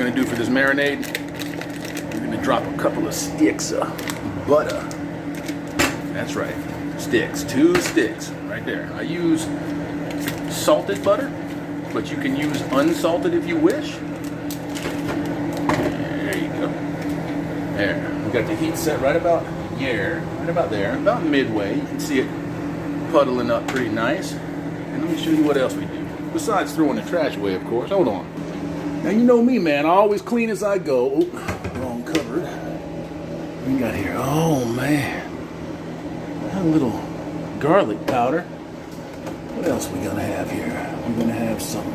gonna do for this marinade, we're gonna drop a couple of sticks of butter. That's right, sticks, 2 sticks right there. I use salted butter, but you can use unsalted if you wish. There you go. There, we got the heat set right about here, right about there, about midway. You can see it puddling up pretty nice. And let me show you what else we do. Besides throwing the trash away, of course. Hold on. Now you know me, man. I always clean as I go. Oop, wrong cupboard. What we got here? Oh man, a little garlic powder. What else we gonna have here? We're gonna have some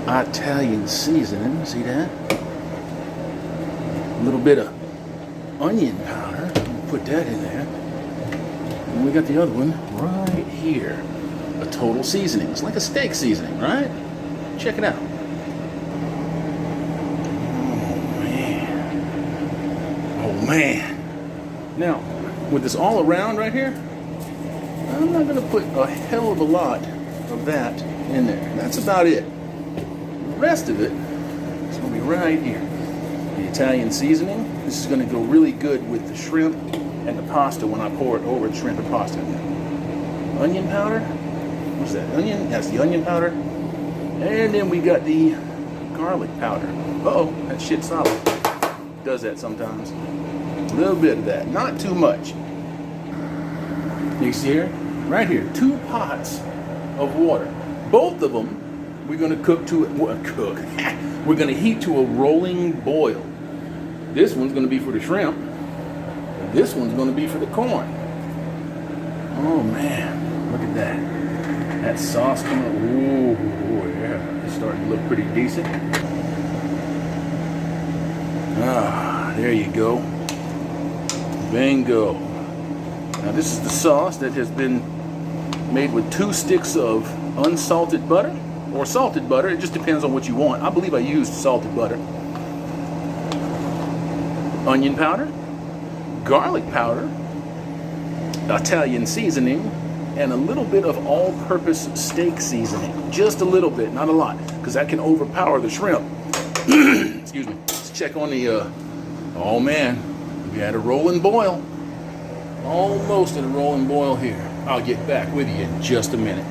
Italian seasoning. See that? A little bit of onion powder. Put that in there. And we got the other one right here. A total seasoning. It's like a steak seasoning, right? Check it out. Oh man. Now, with this all around right here, I'm not going to put a hell of a lot of that in there. That's about it. The rest of it is going to be right here. The Italian seasoning. This is going to go really good with the shrimp and the pasta when I pour it over the shrimp and pasta. Onion powder. What's that? Onion? That's the onion powder. And then we got the garlic powder. Uh-oh, that shit's solid. Does that sometimes. A little bit of that, not too much. You see here? Right here, 2 pots of water. Both of them we're going to cook to we're going to heat to a rolling boil. This one's going to be for the shrimp. This one's going to be for the corn. Oh man, look at that. That sauce coming. Ooh, yeah. It's starting to look pretty decent. Ah, there you go. Bingo. Now this is the sauce that has been made with 2 sticks of unsalted butter or salted butter. It just depends on what you want. I believe I used salted butter. Onion powder, garlic powder, Italian seasoning, and a little bit of all-purpose steak seasoning. Just a little bit, not a lot, because that can overpower the shrimp. Excuse me. Let's check on the, oh man, we had a rolling boil. Almost at a rolling boil here. I'll get back with you in just a minute.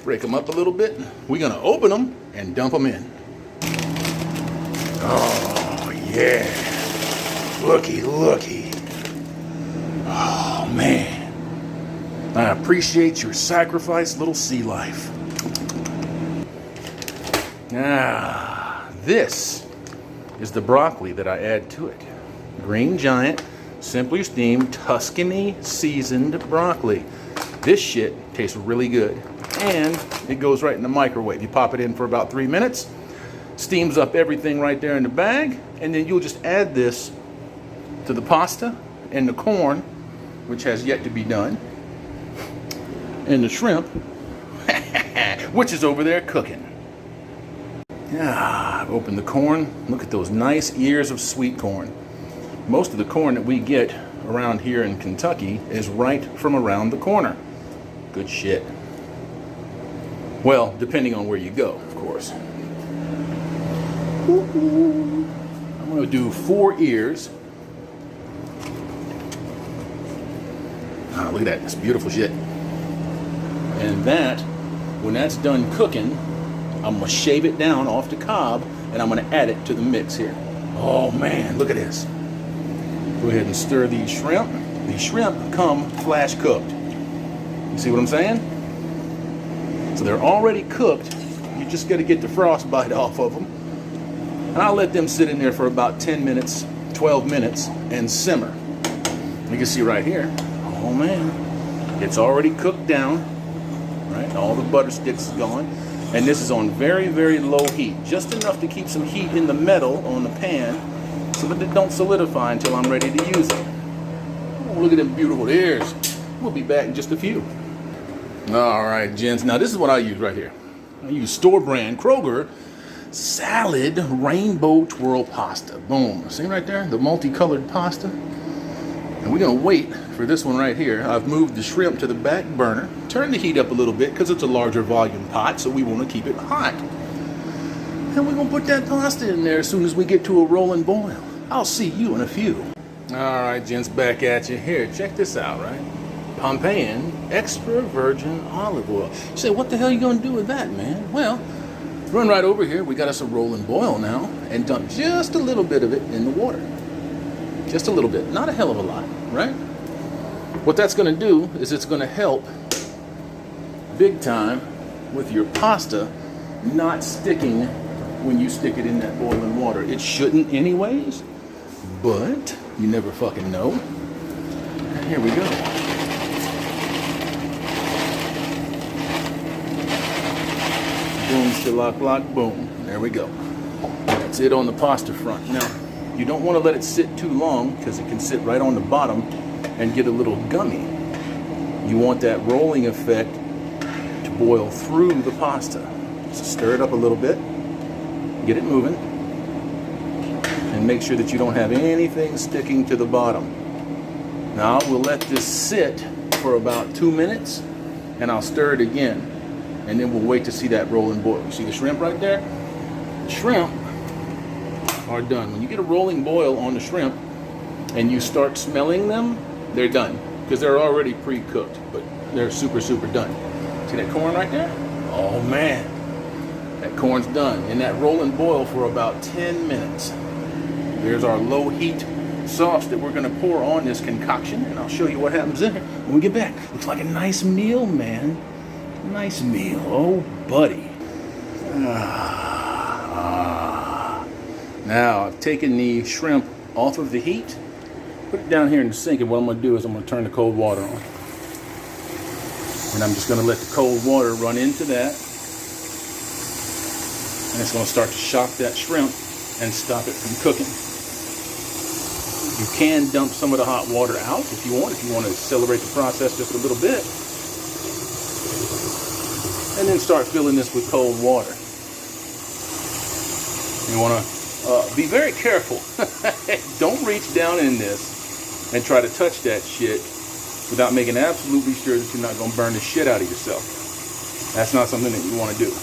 Break them up a little bit. We're gonna open them and dump them in. Oh yeah. Looky, looky. Oh man. I appreciate your sacrifice, little sea life. Ah, this is the broccoli that I add to it. Green Giant, simply steamed, Tuscany seasoned broccoli. This shit tastes really good. And it goes right in the microwave. You pop it in for about 3 minutes, steams up everything right there in the bag, and then you'll just add this to the pasta and the corn, which has yet to be done, and the shrimp, which is over there cooking. Yeah, open the corn. Look at those nice ears of sweet corn. Most of the corn that we get around here in Kentucky is right from around the corner. Good shit. Well, depending on where you go, of course. I'm going to do 4 ears. Ah, look at that. That's beautiful shit. And that, when that's done cooking, I'm going to shave it down off the cob and I'm going to add it to the mix here. Oh man, look at this. Go ahead and stir these shrimp. These shrimp come flash cooked. You see what I'm saying? So they're already cooked. You just got to get the frostbite off of them. And I'll let them sit in there for about 10 minutes, 12 minutes, and simmer. You can see right here. Oh man, it's already cooked down. Right, all the butter sticks is gone. And this is on very, very low heat. Just enough to keep some heat in the metal on the pan so that it don't solidify until I'm ready to use it. Oh, look at them beautiful ears. We'll be back in just a few. All right, gents. Now this is what I use right here. I use store brand Kroger salad rainbow twirl pasta. Boom. See right there? The multicolored pasta. And we're gonna wait for this one right here. I've moved the shrimp to the back burner. Turn the heat up a little bit because it's a larger volume pot, so we want to keep it hot. And we're gonna put that pasta in there as soon as we get to a rolling boil. I'll see you in a few. All right, gents, back at you. Here, check this out, right? Pompeian extra virgin olive oil. You say, what the hell are you gonna do with that, man? Well, run right over here. We got us a rolling boil now, and dump just a little bit of it in the water. Just a little bit, not a hell of a lot, right? What that's gonna do is it's gonna help big time with your pasta not sticking when you stick it in that boiling water. It shouldn't anyways, but you never fucking know. Here we go. Boom, shillock, lock, boom. There we go. That's it on the pasta front. Now, you don't want to let it sit too long because it can sit right on the bottom and get a little gummy. You want that rolling effect to boil through the pasta. So stir it up a little bit, get it moving, and make sure that you don't have anything sticking to the bottom. Now we'll let this sit for about 2 minutes, and I'll stir it again, and then we'll wait to see that rolling boil. You see the shrimp right there? The shrimp are done. When you get a rolling boil on the shrimp and you start smelling them, they're done because they're already pre-cooked, but they're super done. See that corn right there? Oh man, that corn's done in that rolling boil for about 10 minutes. There's our low heat sauce that we're going to pour on this concoction, and I'll show you what happens in here when we get back. Looks like a nice meal, man. Nice meal. Oh buddy. Now I've taken the shrimp off of the heat, put it down here in the sink, and what I'm going to do is I'm going to turn the cold water on. And I'm just going to let the cold water run into that, and it's going to start to shock that shrimp and stop it from cooking. You can dump some of the hot water out if you want to accelerate the process just a little bit. And then start filling this with cold water. You want to be very careful. Don't reach down in this and try to touch that shit without making absolutely sure that you're not going to burn the shit out of yourself. That's not something that you want to do.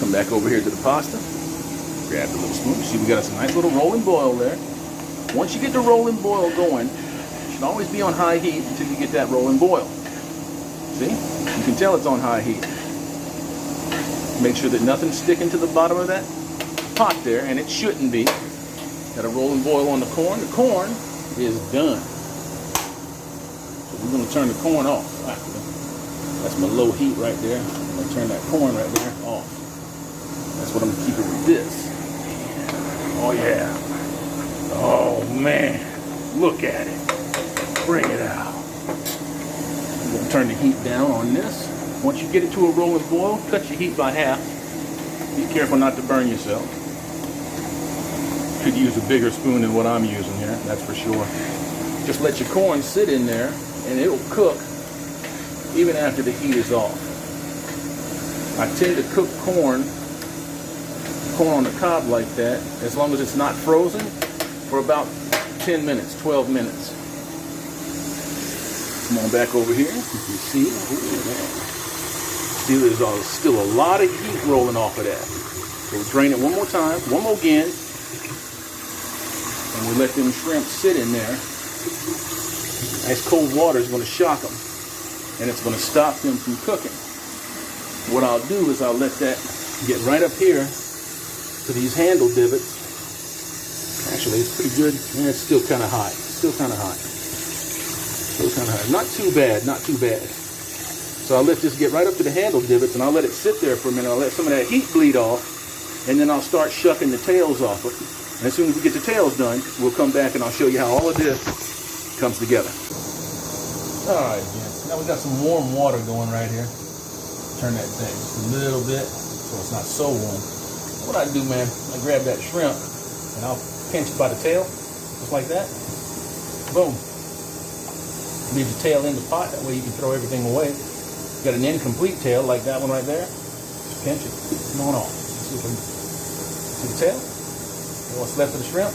Come back over here to the pasta. Grab the little spoon. See, we got us a nice little rolling boil there. Once you get the rolling boil going, it should always be on high heat until you get that rolling boil. See? You can tell it's on high heat. Make sure that nothing's sticking to the bottom of that pot there, and it shouldn't be. Got a rolling boil on the corn. The corn is done. So we're going to turn the corn off. That's my low heat right there. I'm going to turn that corn right there off. That's what I'm going to keep it with this. Oh yeah. Oh man. Look at it. Bring it out. I'm going to turn the heat down on this. Once you get it to a rolling boil, cut your heat by half. Be careful not to burn yourself. Could use a bigger spoon than what I'm using here, that's for sure. Just let your corn sit in there and it'll cook even after the heat is off. I tend to cook corn on the cob like that, as long as it's not frozen, for about 10 minutes, 12 minutes. Come on back over here. You can see, there's still a lot of heat rolling off of that. So we'll drain it one more time, one more again, and we let them shrimp sit in there. Nice cold water is going to shock them, and it's going to stop them from cooking. What I'll do is I'll let that get right up here to these handle divots. Actually, it's pretty good. Yeah, it's still kind of hot. Still kind of hot. Still kind of hot. Not too bad. Not too bad. So I'll let this get right up to the handle divots, and I'll let it sit there for a minute. I'll let some of that heat bleed off, and then I'll start shucking the tails off it. And as soon as we get the tails done, we'll come back and I'll show you how all of this comes together. All right, gents. Now we got some warm water going right here. Turn that thing just a little bit so it's not so warm. What I do, man, I grab that shrimp and I'll pinch it by the tail, just like that. Boom. Leave the tail in the pot, that way you can throw everything away. Got an incomplete tail like that one right there. Just pinch it. Come on off. See the tail? What's left of the shrimp?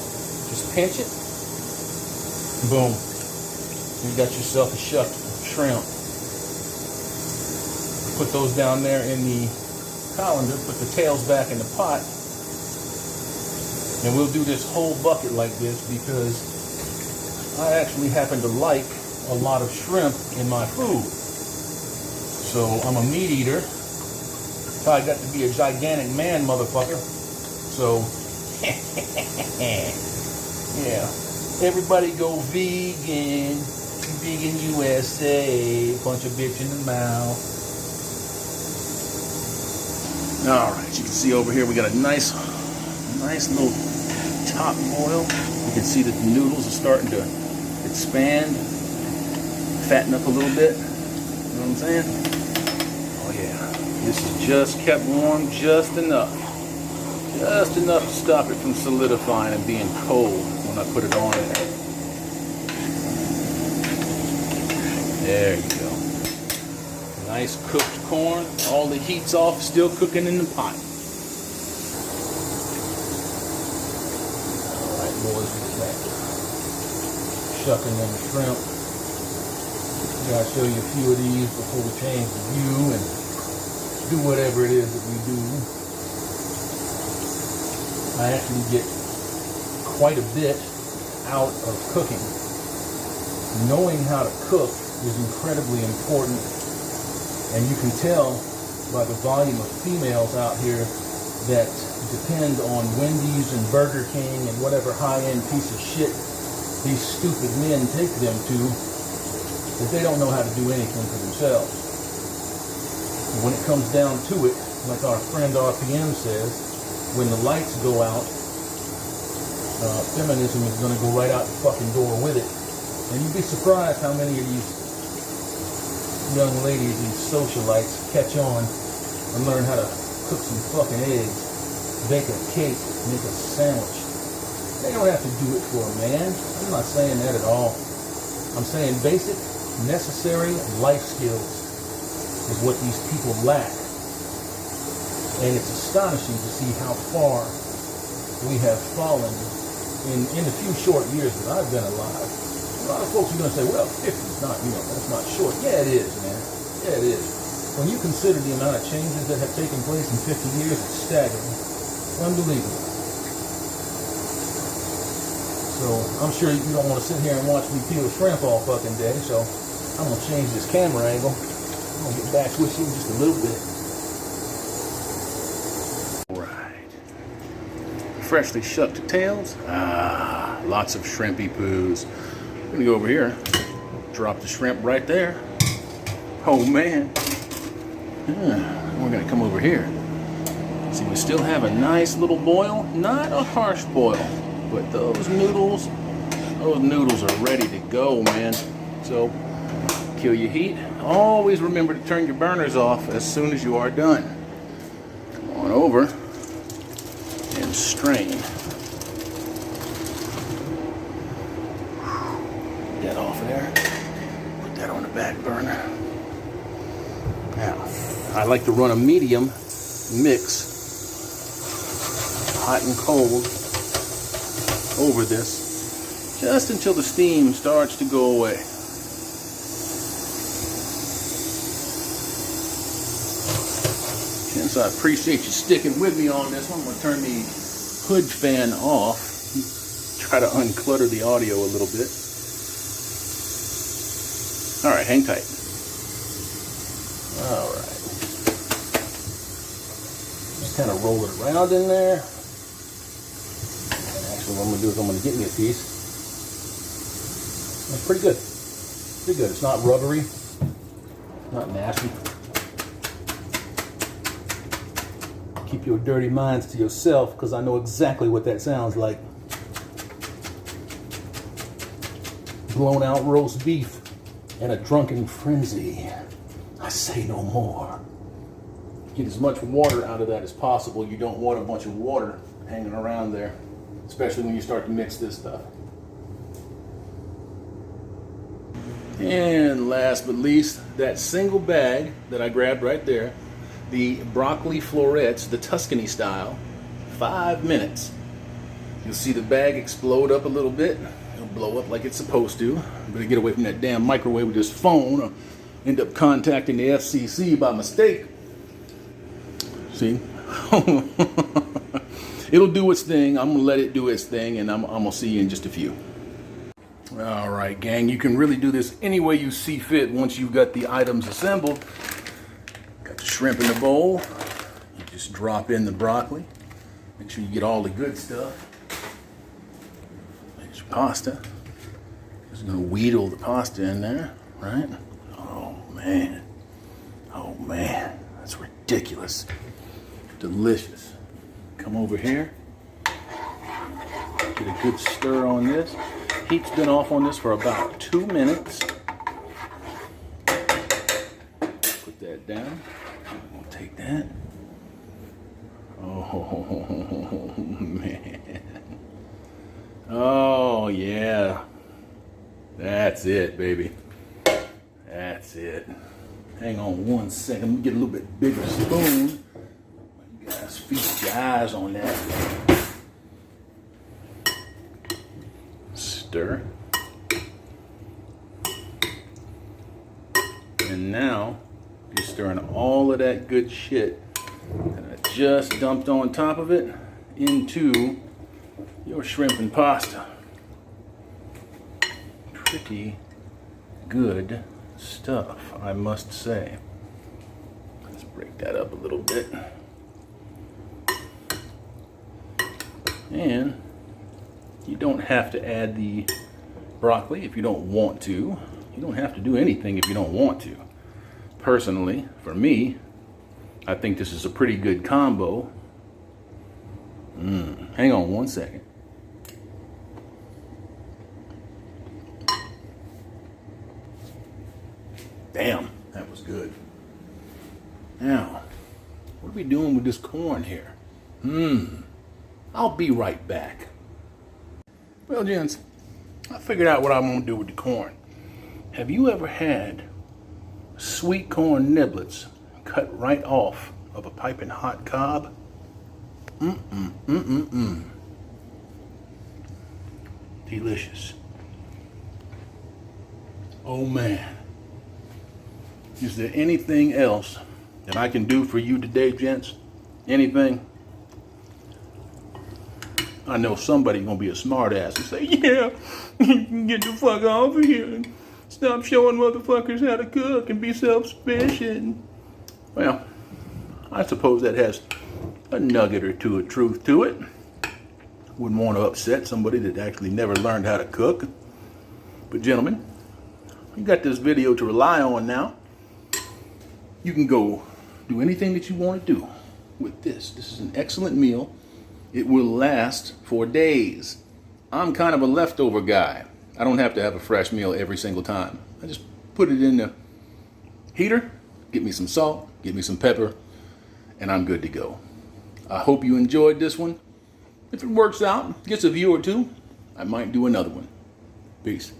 Just pinch it. Boom. You got yourself a shucked shrimp. Put those down there in the colander, put the tails back in the pot, and we'll do this whole bucket like this because I actually happen to like a lot of shrimp in my food. So I'm a meat eater. So I got to be a gigantic man, motherfucker. So yeah, everybody go vegan. Vegan USA, punch a bitch in the mouth. All right, you can see over here we got a nice little top boil. You can see that the noodles are starting to expand, fatten up a little bit. You know what I'm saying? Oh yeah, this is just kept warm just enough to stop it from solidifying and being cold when I put it on there. There you go. Nice cooked corn. All the heat's off, still cooking in the pot. Alright, boys, we're back to shucking them shrimp. Gotta show you a few of these before we change the view and do whatever it is that we do. I actually get quite a bit out of cooking. Knowing how to cook is incredibly important, and you can tell by the volume of females out here that depend on Wendy's and Burger King and whatever high-end piece of shit these stupid men take them to, that they don't know how to do anything for themselves. And when it comes down to it, like our friend RPM says, when the lights go out, feminism is going to go right out the fucking door with it. And you'd be surprised how many of these young ladies, these socialites, catch on and learn how to cook some fucking eggs, bake a cake, make a sandwich. They don't have to do it for a man. I'm not saying that at all. I'm saying basic, necessary life skills is what these people lack. And it's astonishing to see how far we have fallen in the few short years that I've been alive. A lot of folks are going to say, well, 50 is not, that's not short. Yeah, it is, man. Yeah, it is. When you consider the amount of changes that have taken place in 50 years, it's staggering. Unbelievable. So, I'm sure you don't want to sit here and watch me peel shrimp all fucking day, so I'm going to change this camera angle. I'm going to get back with you in just a little bit. Alright. Freshly shucked tails. Lots of shrimpy poos. I'm gonna go over here, drop the shrimp right there. Oh man. We're gonna come over here. See, we still have a nice little boil, not a harsh boil, but those noodles are ready to go, man. So, kill your heat. Always remember to turn your burners off as soon as you are done. Come on over and strain. That off of there. Put that on the back burner. Now, I like to run a medium mix, hot and cold, over this, just until the steam starts to go away. And so I appreciate you sticking with me on this one. I'm going to turn the hood fan off, try to unclutter the audio a little bit. All right, hang tight. All right. Just kind of roll it around in there. Actually, what I'm going to do is I'm going to get me a piece. It's pretty good. Pretty good. It's not rubbery. Not nasty. Keep your dirty minds to yourself, because I know exactly what that sounds like. Blown out roast beef. And a drunken frenzy. I say no more. Get as much water out of that as possible. You don't want a bunch of water hanging around there, especially when you start to mix this stuff. And last but least, that single bag that I grabbed right there, the broccoli florets, the Tuscany style, 5 minutes. You'll see the bag explode up a little bit. It'll don't blow up like it's supposed to. Better get away from that damn microwave with this phone or end up contacting the FCC by mistake. See? It'll do its thing. I'm gonna let it do its thing, and I'm gonna see you in just a few. All right, gang, you can really do this any way you see fit once you've got the items assembled. Got the shrimp in the bowl. You just drop in the broccoli. Make sure you get all the good stuff. There's your pasta. Just gonna wheedle the pasta in there, right? Oh man, that's ridiculous. Delicious. Come over here. Get a good stir on this. Heat's been off on this for about 2 minutes. Put that down. I'm gonna take that. Oh man. Oh yeah. That's it, baby. That's it. Hang on 1 second. Let me get a little bit bigger spoon. You guys feast your eyes on that. Stir. And now you're stirring all of that good shit that I just dumped on top of it into your shrimp and pasta. Pretty good stuff, I must say. Let's break that up a little bit. And you don't have to add the broccoli if you don't want to. You don't have to do anything if you don't want to. Personally, for me, I think this is a pretty good combo. Hang on 1 second. Damn, that was good. Now, what are we doing with this corn here? I'll be right back. Well, gents, I figured out what I'm going to do with the corn. Have you ever had sweet corn niblets cut right off of a piping hot cob? Delicious. Oh man. Is there anything else that I can do for you today, gents? Anything? I know somebody's gonna be a smart ass and say, yeah, you can get the fuck off of here and stop showing motherfuckers how to cook and be self-sufficient. Well, I suppose that has a nugget or two of truth to it. Wouldn't want to upset somebody that actually never learned how to cook. But gentlemen, you got this video to rely on now. You can go do anything that you want to do with this. This is an excellent meal. It will last for days. I'm kind of a leftover guy. I don't have to have a fresh meal every single time. I just put it in the heater, get me some salt, get me some pepper, and I'm good to go. I hope you enjoyed this one. If it works out, gets a view or two, I might do another one. Peace.